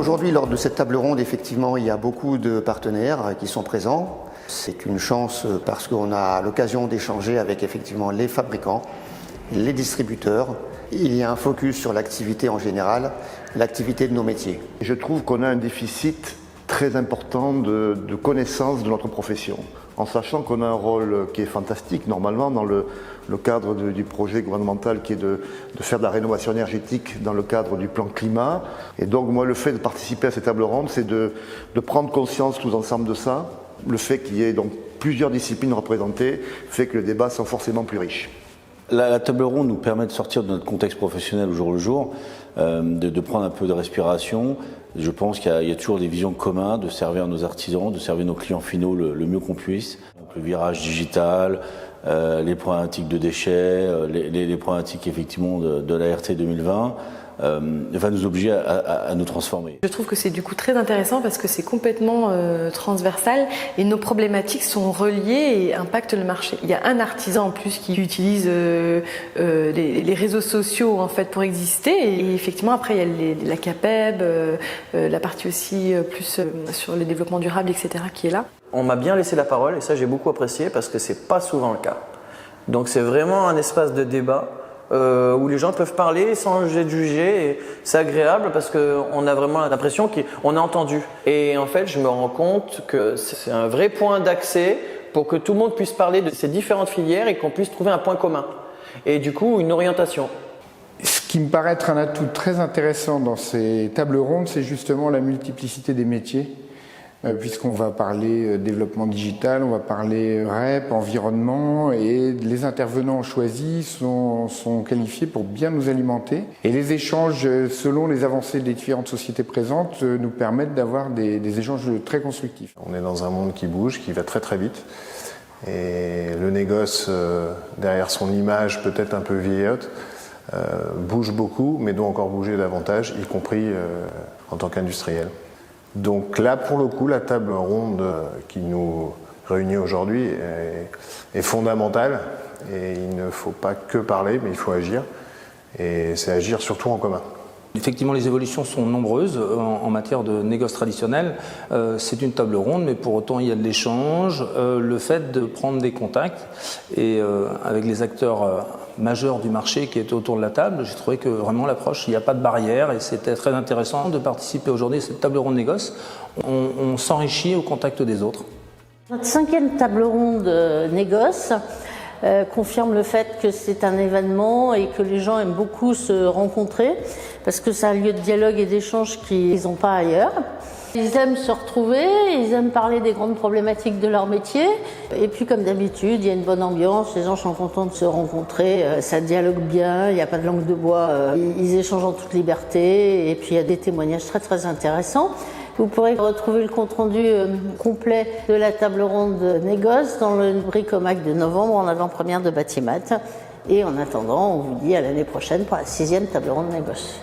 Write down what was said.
Aujourd'hui, lors de cette table ronde, effectivement, il y a beaucoup de partenaires qui sont présents. C'est une chance parce qu'on a l'occasion d'échanger avec effectivement les fabricants, les distributeurs. Il y a un focus sur l'activité en général, l'activité de nos métiers. Je trouve qu'on a un déficit très important de connaissance de notre profession, en sachant qu'on a un rôle qui est fantastique normalement dans le cadre du projet gouvernemental qui est de faire de la rénovation énergétique dans le cadre du plan climat. Et donc moi le fait de participer à cette table ronde, c'est de prendre conscience tous ensemble de ça. Le fait qu'il y ait donc plusieurs disciplines représentées fait que les débats sont forcément plus riches. La table ronde nous permet de sortir de notre contexte professionnel au jour le jour, de prendre un peu de respiration. Je pense qu'il y a toujours des visions communes, de servir nos artisans, de servir nos clients finaux le mieux qu'on puisse. Donc, le virage digital, les problématiques de déchets, les problématiques effectivement de la RT 2020 va nous obliger à nous transformer. Je trouve que c'est du coup très intéressant parce que c'est complètement transversal et nos problématiques sont reliées et impactent le marché. Il y a un artisan en plus qui utilise les réseaux sociaux en fait pour exister et effectivement après il y a la CAPEB, la partie aussi plus sur le développement durable, etc. qui est là. On m'a bien laissé la parole et ça j'ai beaucoup apprécié parce que c'est pas souvent le cas. Donc c'est vraiment un espace de débat où les gens peuvent parler sans être jugés et c'est agréable parce qu'on a vraiment l'impression qu'on a entendu. Et en fait je me rends compte que c'est un vrai point d'accès pour que tout le monde puisse parler de ces différentes filières et qu'on puisse trouver un point commun et du coup une orientation. Ce qui me paraît être un atout très intéressant dans ces tables rondes, c'est justement la multiplicité des métiers. Puisqu'on va parler développement digital, on va parler REP, environnement, et les intervenants choisis sont qualifiés pour bien nous alimenter. Et les échanges, selon les avancées des différentes sociétés présentes, nous permettent d'avoir des échanges très constructifs. On est dans un monde qui bouge, qui va très très vite. Et le négoce, derrière son image peut-être un peu vieillotte, bouge beaucoup, mais doit encore bouger davantage, y compris en tant qu'industriel. Donc là, pour le coup, la table ronde qui nous réunit aujourd'hui est fondamentale et il ne faut pas que parler, mais il faut agir et c'est agir surtout en commun. Effectivement, les évolutions sont nombreuses en matière de négoce traditionnel. C'est une table ronde, mais pour autant, il y a de l'échange, le fait de prendre des contacts et avec les acteurs majeurs du marché qui étaient autour de la table, j'ai trouvé que vraiment l'approche, il n'y a pas de barrière et c'était très intéressant de participer aujourd'hui à cette table ronde négoce. On s'enrichit au contact des autres. Notre 5e table ronde négoce confirme le fait que c'est un événement et que les gens aiment beaucoup se rencontrer parce que c'est un lieu de dialogue et d'échange qu'ils n'ont pas ailleurs. Ils aiment se retrouver, ils aiment parler des grandes problématiques de leur métier et puis comme d'habitude, il y a une bonne ambiance, les gens sont contents de se rencontrer, ça dialogue bien, il n'y a pas de langue de bois, ils échangent en toute liberté et puis il y a des témoignages très très intéressants. Vous pourrez retrouver le compte-rendu complet de la table ronde négoce dans le Bricomac de novembre en avant-première de Batimat. Et en attendant, on vous dit à l'année prochaine pour la 6e table ronde négoce.